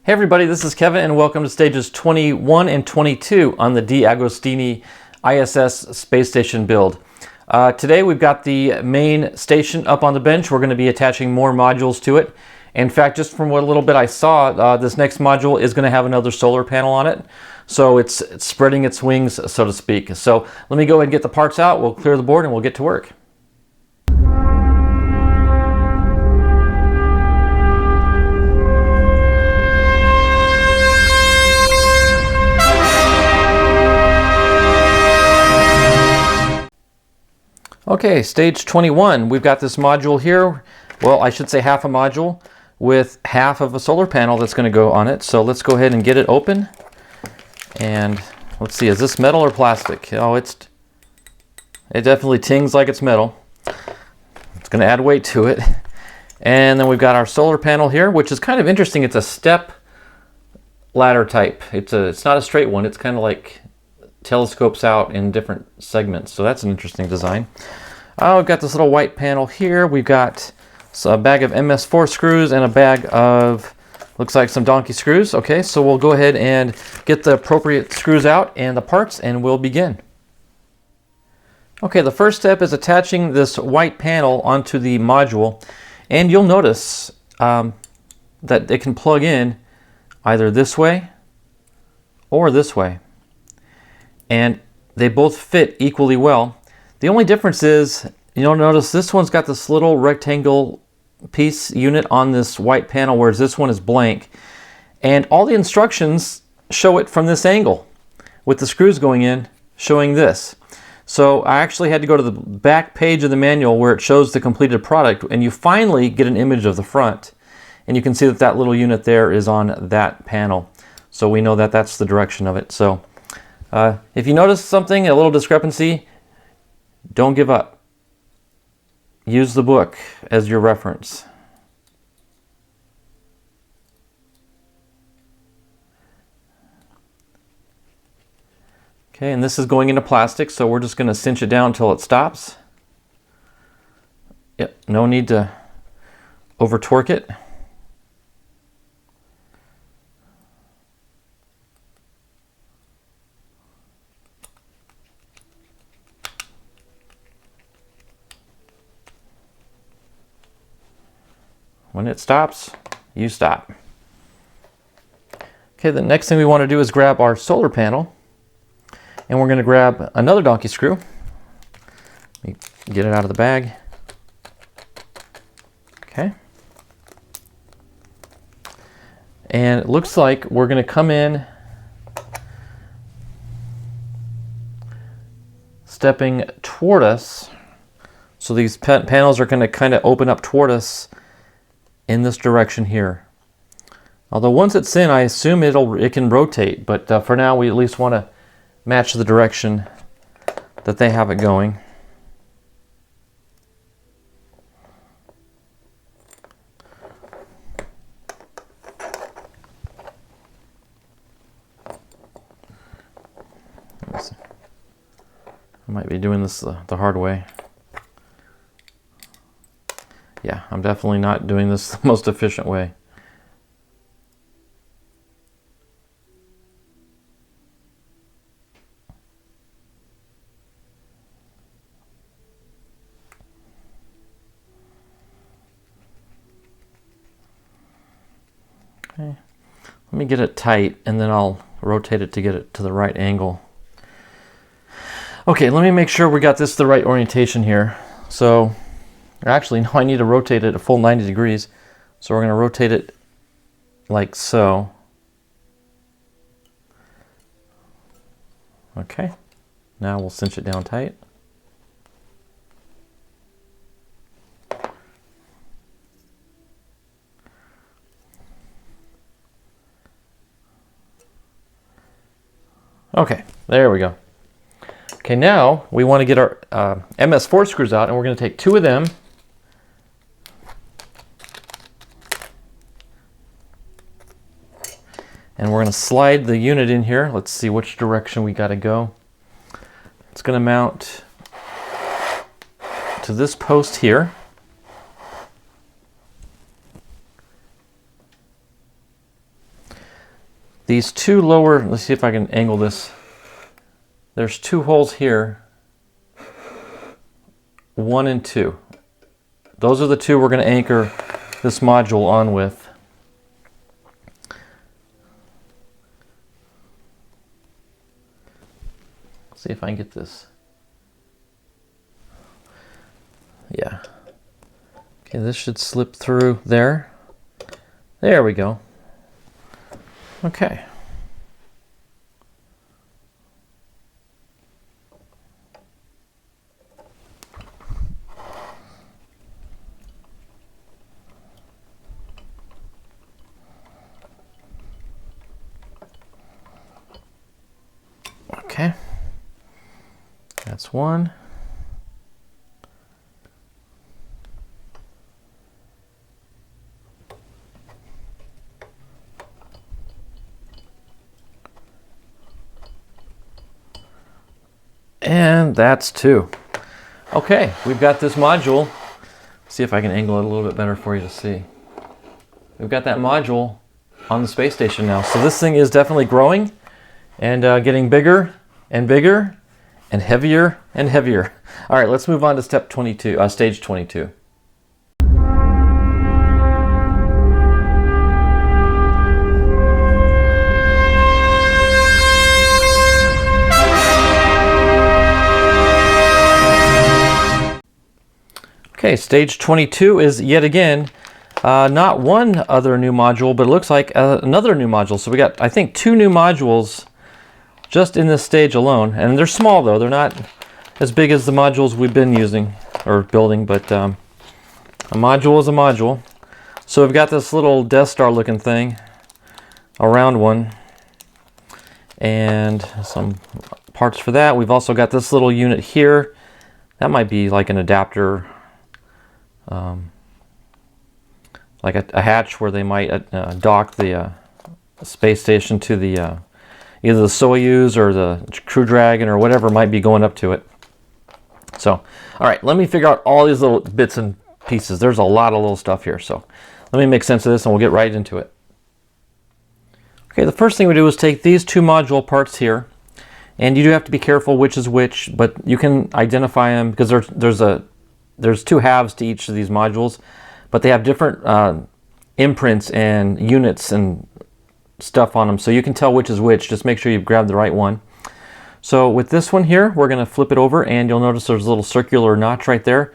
Hey everybody, this is Kevin and welcome to stages 21 and 22 on the DeAgostini ISS Space Station build. Today we've got the main station up on the bench. We're going to be attaching more modules to it. In fact, just from what little bit I saw, this next module is going to have another solar panel on it. So it's spreading its wings, so to speak. So let me go ahead and get the parts out. We'll clear the board and we'll get to work. Okay, stage 21, we've got this module here. Well, I should say half a module with half of a solar panel that's going to go on it. So let's go ahead and get it open. And let's see, is this metal or plastic? Oh, it definitely tings like it's metal. It's going to add weight to it. And then we've got our solar panel here, which is kind of interesting. It's a step ladder type. It's not a straight one. It's kind of like telescopes out in different segments, so that's an interesting design. We've got this little white panel here. We've got a bag of MS4 screws and a bag of, looks like some donkey screws. Okay, so we'll go ahead and get the appropriate screws out and the parts and we'll begin. Okay, the first step is attaching this white panel onto the module, and you'll notice that it can plug in either this way or this way. And they both fit equally well. The only difference is, you'll notice this one's got this little rectangle piece unit on this white panel, whereas this one is blank. And all the instructions show it from this angle, with the screws going in, showing this. So I actually had to go to the back page of the manual where it shows the completed product, and you finally get an image of the front. And you can see that that little unit there is on that panel. So we know that that's the direction of it. So if you notice something, a little discrepancy, don't give up. Use the book as your reference. Okay, and this is going into plastic, so we're just going to cinch it down until it stops. Yep, no need to over torque it. When it stops, you stop. Okay, the next thing we want to do is grab our solar panel, and we're going to grab another donkey screw. Let me get it out of the bag. Okay. And it looks like we're going to come in stepping toward us. So these panels are going to kind of open up toward us in this direction here. Although once it's in, I assume it can rotate, but for now we at least want to match the direction that they have it going. I might be doing this the hard way. Yeah, I'm definitely not doing this the most efficient way. Okay, let me get it tight and then I'll rotate it to get it to the right angle. Okay, let me make sure we got this the right orientation here. So actually, no, I need to rotate it a full 90 degrees. So we're going to rotate it like so. Okay, now we'll cinch it down tight. Okay, there we go. Okay, now we want to get our MS4 screws out, and we're going to take two of them. And we're going to slide the unit in here. Let's see which direction we got to go. It's going to mount to this post here. these two lower, let's see if I can angle this. There's two holes here, 1 and 2. Those are the two we're going to anchor this module on with. Let's see if I can get this. Yeah. Okay, this should slip through there. There we go. Okay. Okay. That's one. And that's 2. Okay, we've got this module. See if I can angle it a little bit better for you to see. We've got that module on the space station now. So this thing is definitely growing and getting bigger and bigger and heavier and heavier. All right, let's move on to step 22, stage 22. Okay, stage 22 is yet again not one other new module, but it looks like another new module. So we got, I think, 2 new modules just in this stage alone. And they're small though, they're not as big as the modules we've been using or building, but a module is a module. So we've got this little Death Star looking thing, a round one, and some parts for that. We've also got this little unit here. That might be like an adapter, like a hatch where they might dock the space station to the either the Soyuz or the Crew Dragon or whatever might be going up to it. So, all right, let me figure out all these little bits and pieces. There's a lot of little stuff here, so let me make sense of this and we'll get right into it. Okay, the first thing we do is take these 2 module parts here, and you do have to be careful which is which, but you can identify them because there's 2 halves to each of these modules, but they have different imprints and units and stuff on them, so you can tell which is which. Just make sure you've grabbed the right one. So with this one here, we're going to flip it over, and you'll notice there's a little circular notch right there.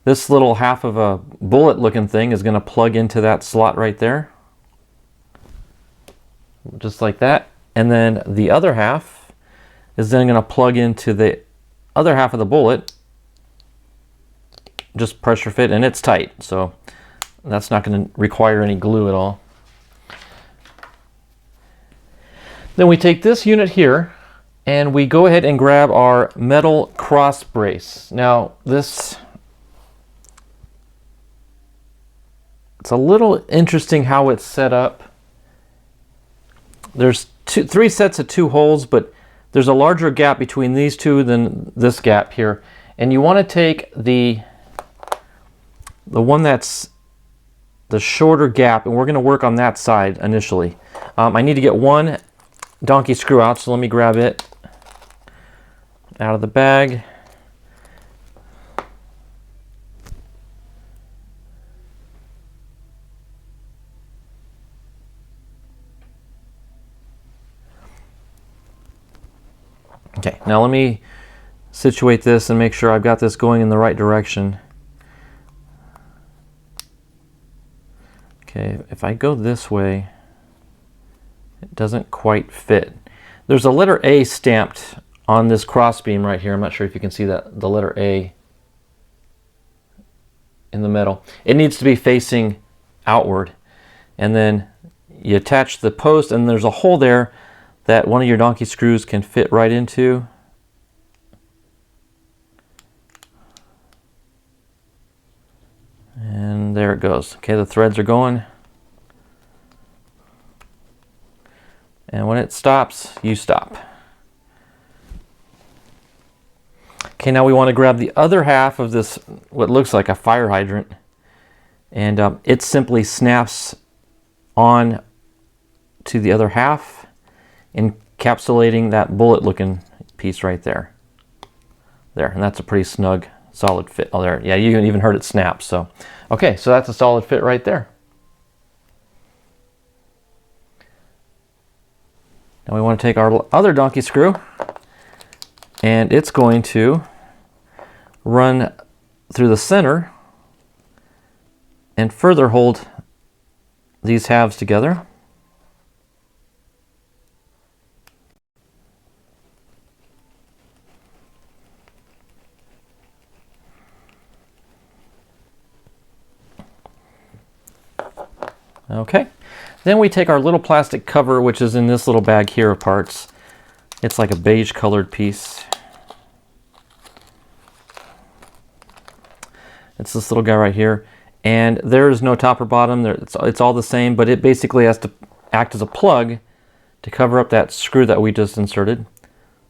This little half of a bullet looking thing is going to plug into that slot right there, just like that. And then the other half is then going to plug into the other half of the bullet, just pressure fit, and it's tight, so that's not going to require any glue at all. Then we take this unit here and we go ahead and grab our metal cross brace. Now it's a little interesting how it's set up. There's 3 sets of 2 holes, but there's a larger gap between these 2 than this gap here. And you want to take the one that's the shorter gap, and we're going to work on that side initially. I need to get one donkey screw out, so let me grab it out of the bag. Okay, now let me situate this and make sure I've got this going in the right direction. Okay, if I go this way, it doesn't quite fit. There's a letter A stamped on this crossbeam right here. I'm not sure if you can see that, the letter A in the metal. It needs to be facing outward. And then you attach the post, and there's a hole there that one of your donkey screws can fit right into. And there it goes. Okay, the threads are going. And when it stops, you stop. Okay, now we want to grab the other half of this, what looks like a fire hydrant, and it simply snaps on to the other half, encapsulating that bullet looking piece right there. There, and that's a pretty snug, solid fit. Oh, there, yeah, you even heard it snap. So, okay, so that's a solid fit right there. Now we want to take our other donkey screw, and it's going to run through the center and further hold these halves together. Okay, then we take our little plastic cover, which is in this little bag here of parts. It's like a beige colored piece. It's this little guy right here, and there is no top or bottom. It's all the same, but it basically has to act as a plug to cover up that screw that we just inserted.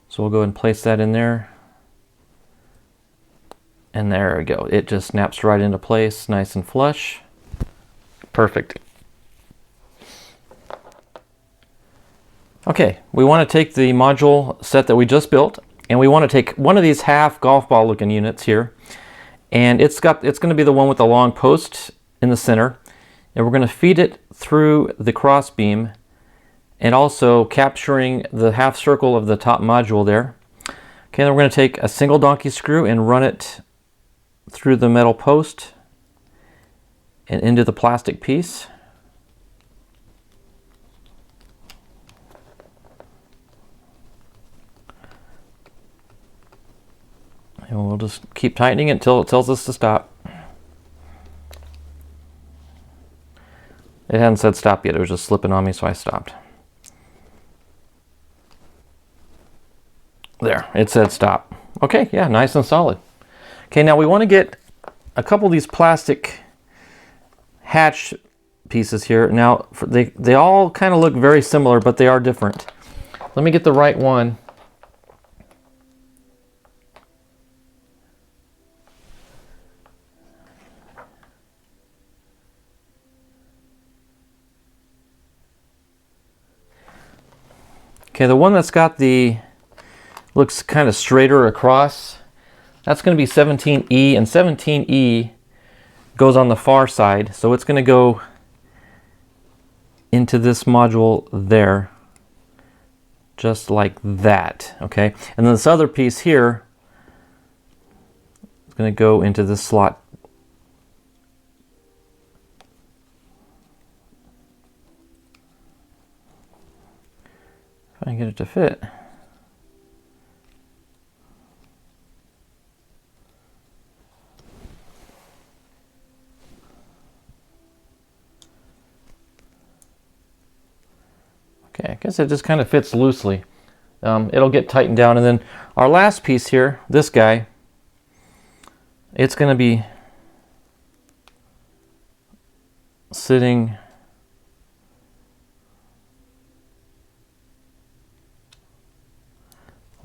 So we'll go ahead and place that in there. And there we go. It just snaps right into place, nice and flush. Perfect. Okay, we want to take the module set that we just built, and we want to take one of these half golf ball looking units here, and it's going to be the one with the long post in the center, and we're going to feed it through the cross beam and also capturing the half circle of the top module there. Okay, then we're going to take a single donkey screw and run it through the metal post and into the plastic piece. And we'll just keep tightening it until it tells us to stop. It hadn't said stop yet, it was just slipping on me, so I stopped. There, it said stop. Okay, yeah, nice and solid. Okay, now we want to get a couple of these plastic hatch pieces here. Now, they all kind of look very similar, but they are different. Let me get the right one. Okay, the one that's got looks kind of straighter across, that's going to be 17E, and 17E goes on the far side, so it's going to go into this module there, just like that, okay? And then this other piece here is going to go into this slot. If I can get it to fit. Okay, I guess it just kind of fits loosely. It'll get tightened down, and then our last piece here, this guy, it's going to be sitting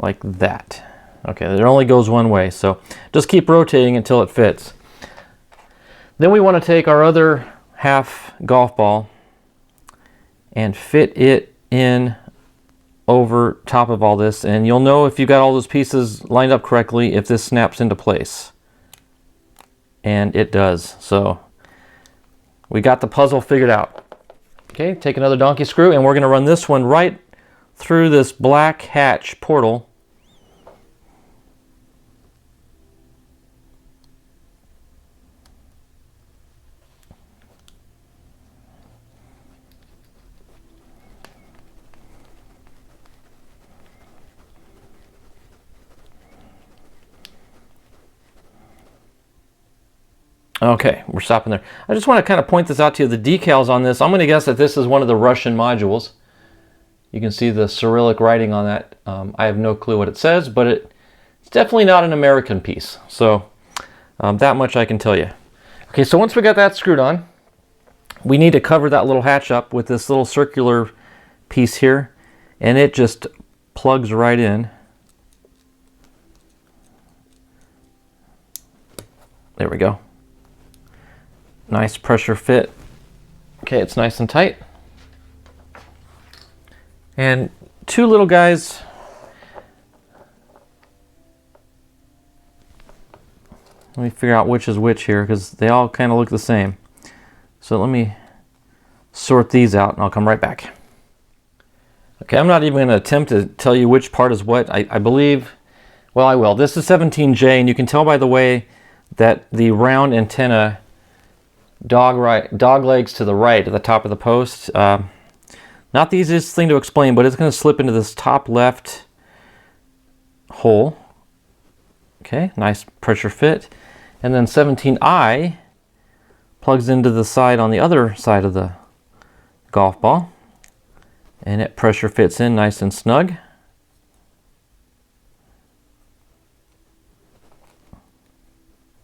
like that. Okay, it only goes one way, so just keep rotating until it fits. Then we want to take our other half golf ball and fit it in over top of all this, and you'll know if you got all those pieces lined up correctly if this snaps into place. And it does. So we got the puzzle figured out. Okay, take another donkey screw, and we're going to run this one right through this black hatch portal. Okay, we're stopping there. I just want to kind of point this out to you, the decals on this. I'm going to guess that this is one of the Russian modules. You can see the Cyrillic writing on that. I have no clue what it says, but it's definitely not an American piece. So that much I can tell you. Okay, so once we got that screwed on, we need to cover that little hatch up with this little circular piece here, and it just plugs right in. There we go. Nice pressure fit. Okay, it's nice and tight. And two little guys. Let me figure out which is which here, because they all kind of look the same. So let me sort these out and I'll come right back. Okay, I'm not even going to attempt to tell you which part is what. I believe, well, I will. This is 17J, and you can tell by the way that the round antenna dog legs to the right at the top of the post. Not the easiest thing to explain, but it's going to slip into this top left hole. Okay, nice pressure fit. And then 17I plugs into the side on the other side of the golf ball. And it pressure fits in nice and snug.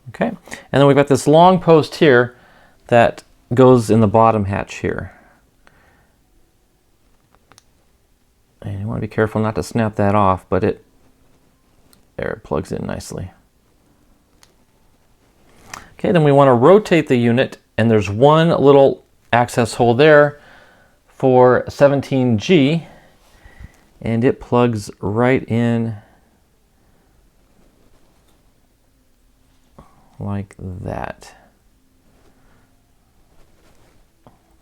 Okay, and then we've got this long post here that goes in the bottom hatch here. And you want to be careful not to snap that off, but there it plugs in nicely. Okay, then we want to rotate the unit, and there's one little access hole there for 17G, and it plugs right in like that.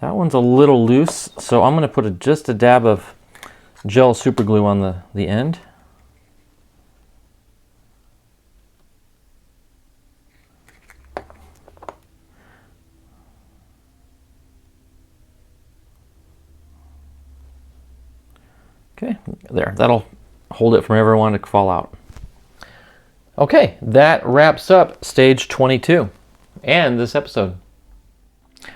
That one's a little loose, so I'm going to put just a dab of gel super glue on the end. Okay, there, that'll hold it from ever wanting to fall out. Okay, that wraps up stage 22 and this episode.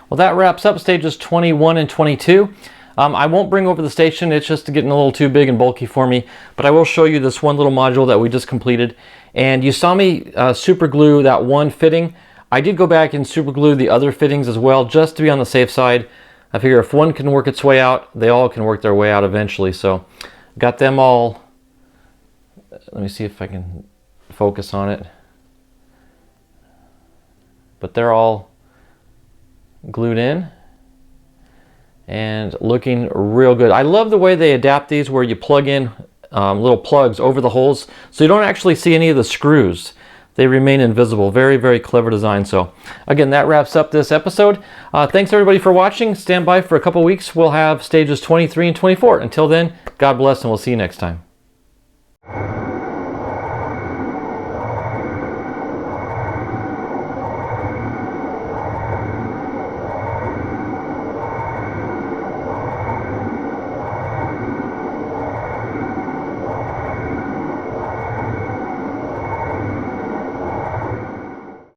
Well, that wraps up stages 21 and 22. I won't bring over the station, it's just getting a little too big and bulky for me, but I will show you this one little module that we just completed. And you saw me super glue that one fitting. I did go back and super glue the other fittings as well, just to be on the safe side. I figure if one can work its way out, they all can work their way out eventually. So got them all. Let me see if I can focus on it. But they're all glued in and looking real good. I love the way they adapt these where you plug in little plugs over the holes so you don't actually see any of the screws. They remain invisible. Very, very clever design. So again, that wraps up this episode. Thanks everybody for watching. Stand by for a couple weeks. We'll have stages 23 and 24. Until then, God bless, and we'll see you next time.